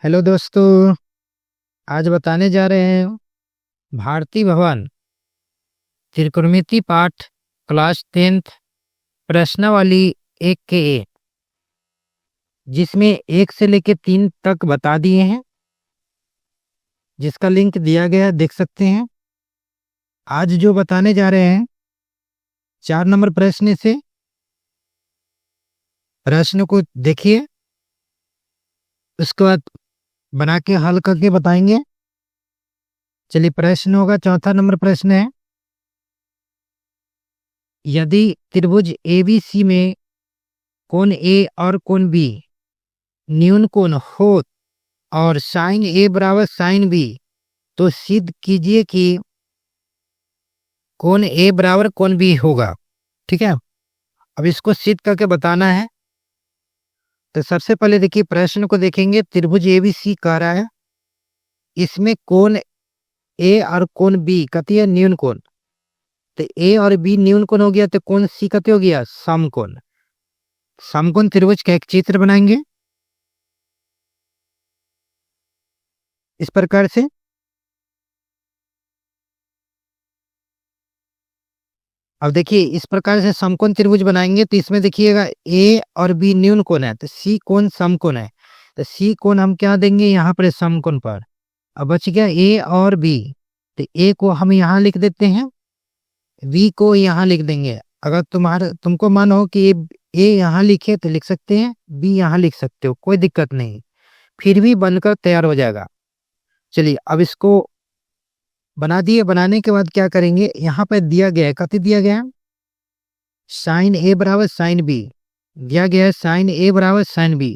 Hello दोस्तों। आज बताने जा रहे हैं भारतीय भवन त्रिकोणमिति पाठ क्लास 10th प्रश्नावली 1 के 1, जिसमें 1 से लेकर 3 तक बता दिए हैं, जिसका लिंक दिया गया है, देख सकते हैं। आज जो बताने जा रहे हैं 4 नंबर प्रश्न से, प्रश्न को देखिए, उसके बाद बना के हल करके बताएंगे। चलिए, प्रश्न होगा, चौथा नंबर प्रश्न है, यदि त्रिभुज एबीसी में कोण ए और कोण बी न्यून कोण हो और साइन ए बराबर साइन बी, तो सिद्ध कीजिए कि कोण ए बराबर कोण बी होगा। ठीक है, अब इसको सिद्ध करके बताना है। तो सबसे पहले देखिए, प्रश्न को देखेंगे। त्रिभुज एबीसी कह रहा है, इसमें कोण ए और कोण बी कहती है न्यून कोण। तो ए और बी न्यून कोण हो गया, तो कोण सी कहते हो गया समकोण। समकोण त्रिभुज का एक चित्र बनाएंगे इस प्रकार से। अब देखिए, इस प्रकार से समकोण त्रिभुज बनाएंगे, तो इसमें देखिएगा ए और बी न्यून कोण है, तो सी कोण समकोण है। तो सी कोण हम क्या देंगे यहाँ पर समकोण पर। अब बच गया ए और बी, तो ए को हम यहाँ लिख देते हैं, बी को यहाँ लिख देंगे। अगर तुमको मन हो कि ए यहाँ लिखे तो लिख सकते हैं, बी यहाँ लिख सकते हो, कोई दिक्कत नहीं, फिर भी बनकर तैयार हो जाएगा। चलिए, अब इसको बना दिए। बनाने के बाद क्या करेंगे, यहाँ पर दिया गया है, कति दिया गया है, साइन ए बराबर साइन बी दिया गया है, साइन ए बराबर साइन बी।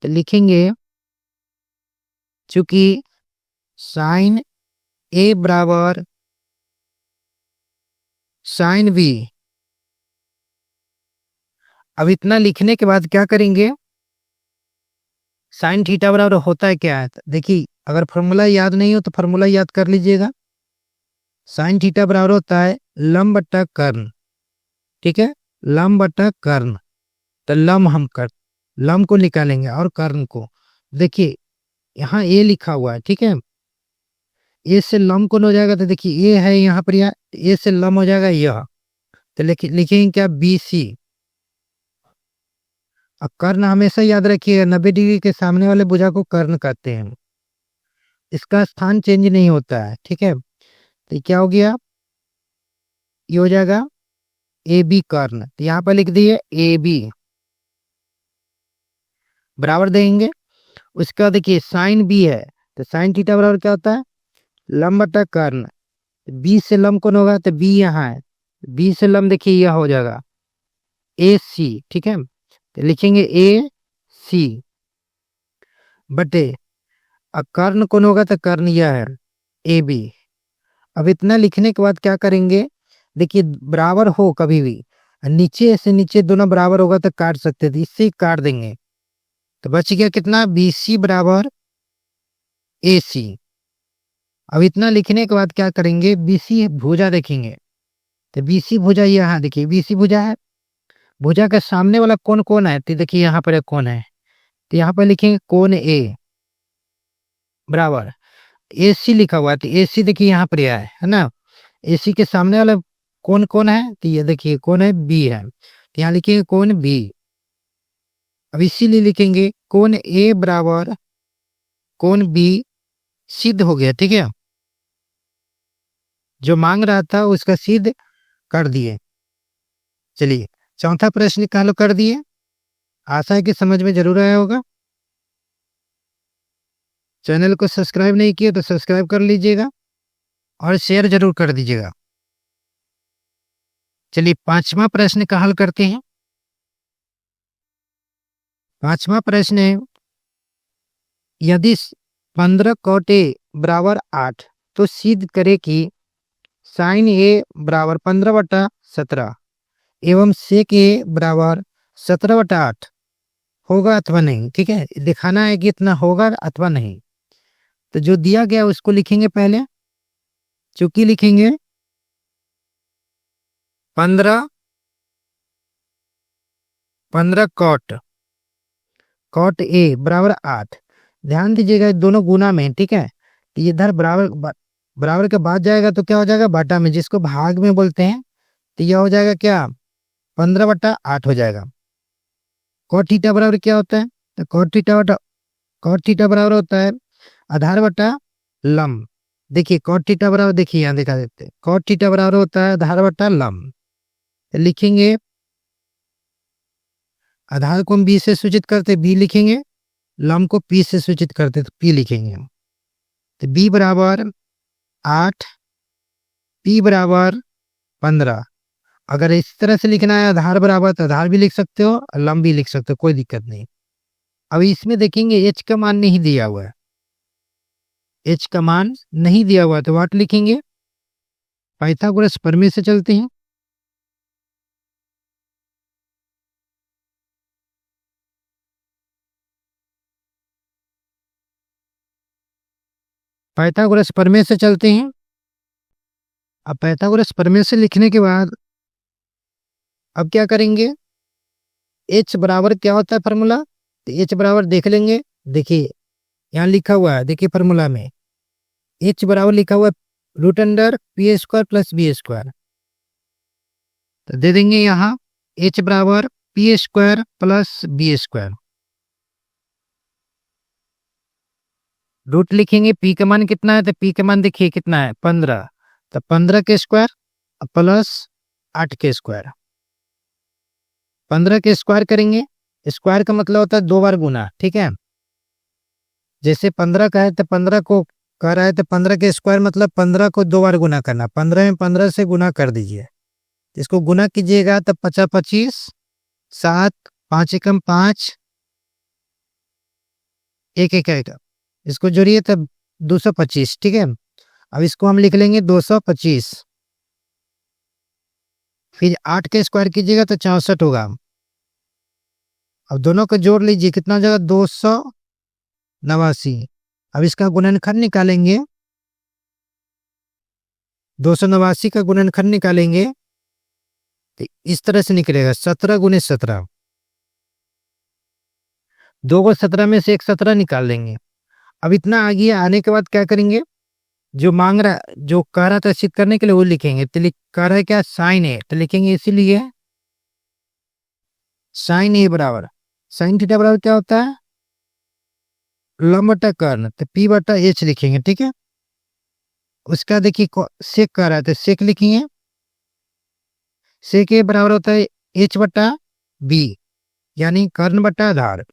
तो लिखेंगे, चूंकि साइन ए बराबर साइन बी। अब इतना लिखने के बाद क्या करेंगे, साइन थीटा बराबर होता है क्या है, देखिए, अगर फॉर्मूला याद नहीं हो तो फॉर्मूला याद कर लीजिएगा। साइन थीटा बराबर होता है लंब बटा कर्ण। ठीक है, लंब बटा कर्ण। तो लंब को निकालेंगे और कर्ण को। देखिए, यहाँ ए लिखा हुआ है, ठीक है, ए से लंब कौन हो जाएगा, तो देखिए ए है यहाँ पर, यहाँ ए से लंब हो जाएगा यह। तो लिखेंगे क्या, बी सी। अब कर्ण हमेशा याद रखिएगा, 90 डिग्री के सामने वाले भुजा को कर्ण कहते हैं, इसका स्थान चेंज नहीं होता है। ठीक है, तो क्या हो गया, ये हो जाएगा ए बी कर्ण। तो यहाँ पर लिख दिए ए बी बराबर देंगे। उसका देखिए साइन बी है, तो साइन थीटा बराबर क्या होता है, लंब बटा कर्ण। बी से लंब कौन होगा, तो बी यहाँ है, बी से लंब देखिए यह हो जाएगा ए सी। ठीक है, तो लिखेंगे ए सी बटे, अब कर्ण कौन होगा, तो कर्ण यह है ए बी। अब इतना लिखने के बाद क्या करेंगे, देखिए बराबर हो कभी भी, नीचे से नीचे दोनों बराबर होगा तो काट सकते थे, इससे ही काट देंगे। तो बच गया कितना, बी सी बराबर ए सी। अब इतना लिखने के बाद क्या करेंगे, बी सी भुजा देखेंगे। तो बी सी भुजा यहाँ देखिए, बी सी भुजा है, भुजा के सामने वाला कौन कौन है, तो देखिए यहाँ पर एक कौन है, तो यहाँ पर लिखेंगे कौन ए बराबर ए सी लिखा हुआ है। तो ए सी देखिए यहाँ पर यह है ना, ए सी के सामने वाला कौन कौन है, तो ये देखिए कौन है, बी है, तो यहाँ लिखेंगे कौन बी। अब इसीलिए लिखेंगे कौन ए बराबर कौन बी, सिद्ध हो गया। ठीक है, जो मांग रहा था उसका सिद्ध कर दिए। चलिए, चौथा प्रश्न का हल कर दिए। आशा है कि समझ में जरूर आया होगा। चैनल को सब्सक्राइब नहीं किया तो सब्सक्राइब कर लीजिएगा और शेयर जरूर कर दीजिएगा। चलिए, पांचवा प्रश्न का हल करते हैं। पांचवा प्रश्न है, यदि 15 cot a बराबर 8, तो सिद्ध करे कि साइन ए बराबर 15/17 एवं सेक ए बराबर 17/8 होगा अथवा नहीं। ठीक है, दिखाना है कि इतना होगा अथवा नहीं। तो जो दिया गया उसको लिखेंगे पहले, चूंकि लिखेंगे 15 cot ए बराबर 8, ध्यान दीजिएगा दोनों गुना में, ठीक है। तो इधर बराबर के बाद जाएगा तो क्या हो जाएगा, बाटा में, जिसको भाग में बोलते हैं। तो यह हो जाएगा क्या, 15/8 हो जाएगा। कॉट थीटा बराबर क्या होता है, तो कॉट थीटा बराबर होता है आधार बटा लंब। देखिए कॉट थीटा बराबर, देखिए यहाँ दिखा देते हैं, कॉट थीटा बराबर होता है आधार बटा लंब। तो लिखेंगे आधार को हम बी से सूचित करते बी लिखेंगे, लंब को पी से सूचित करते तो पी लिखेंगे। तो बी बराबर 8, पी बराबर 15। अगर इस तरह से लिखना है आधार बराबर, तो आधार भी लिख सकते हो और लंब भी लिख सकते हो, कोई दिक्कत नहीं। अब इसमें देखेंगे एच का मान नहीं दिया हुआ है, एच का मान नहीं दिया हुआ है, तो व्हाट लिखेंगे, पाइथागोरस प्रमेय से चलते हैं। पाइथागोरस प्रमेय से चलते हैं। अब पाइथागोरस प्रमेय से लिखने के बाद अब क्या करेंगे, एच बराबर क्या होता है फार्मूला, तो एच बराबर देख लेंगे। देखिए यहाँ लिखा हुआ है, देखिए फार्मूला में एच बराबर लिखा हुआ है √π² प्लस b²। तो दे देंगे यहाँ एच बराबर π² प्लस b²। रूट लिखेंगे, पी का मान कितना है, तो पी का मान देखिए कितना है 15, तो 15 के स्क्वायर प्लस 8 के स्क्वायर। 15 के स्क्वायर करेंगे, स्क्वायर का मतलब होता है 2 बार गुना, ठीक है। जैसे 15 का है तो 15 को कर रहा है, तो 15 के स्क्वायर मतलब 15 को 2 बार गुना करना, 15 में 15 से गुना कर दीजिए। इसको गुना कीजिएगा तो 50 25 7 5 एकम 5 1 1 1, इसको जोड़िए तब 225, ठीक है। अब इसको हम लिख लेंगे 225, फिर 8 के स्क्वायर कीजिएगा तो 64 होगा। अब दोनों को जोड़ लीजिए, कितना हो जाएगा 289। अब इसका गुणनखंड निकालेंगे, 289 का गुणनखंड निकालेंगे तो इस तरह से निकलेगा 17 × 17। 2 को 17 में से एक 17 निकाल लेंगे। अब इतना आ गया, आने के बाद क्या करेंगे, जो मांग रहा, जो कह रहा था सिद्ध करने के लिए वो लिखेंगे। तो कह रहा है क्या, साइन ए, तो लिखेंगे इसीलिए साइन ए बराबर, साइन थीटा बराबर क्या होता है, लंब बटा कर्ण, तो पी बटा एच लिखेंगे, ठीक है। उसका देखिए सेक कह रहा है तो सेक लिखेंगे, सेक ए बराबर होता है एच बटा बी, यानी कर्ण बटा आधार।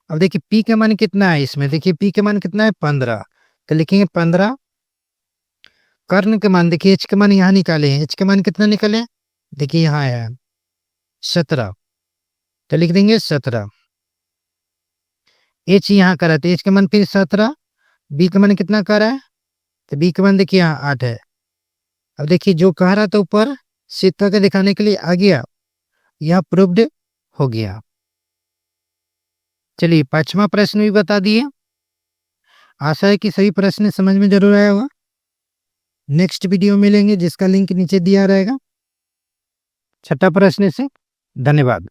अब देखिए पी का मान कितना है इसमें, देखिए पी का मान कितना है 15, तो लिखेंगे 15। कर्ण के मान देखिए एच के मान यहाँ निकाले हैं, एच के मान कितना निकाले, देखिए यहाँ है 17, तो लिख देंगे 17। एच यहाँ करा तो एच के मान फिर 17, बी का मान कितना कर रहा है, तो बी का मान देखिए यहाँ 8 है। अब देखिए जो कह रहा था ऊपर सिद्ध करके दिखाने के लिए आ गया, यह प्रूव्ड हो गया। चलिए 5वां प्रश्न भी बता दिए। आशा है कि सभी प्रश्न समझ में जरूर आया होगा। नेक्स्ट वीडियो मिलेंगे जिसका लिंक नीचे दिया रहेगा 6ठा प्रश्न से। धन्यवाद।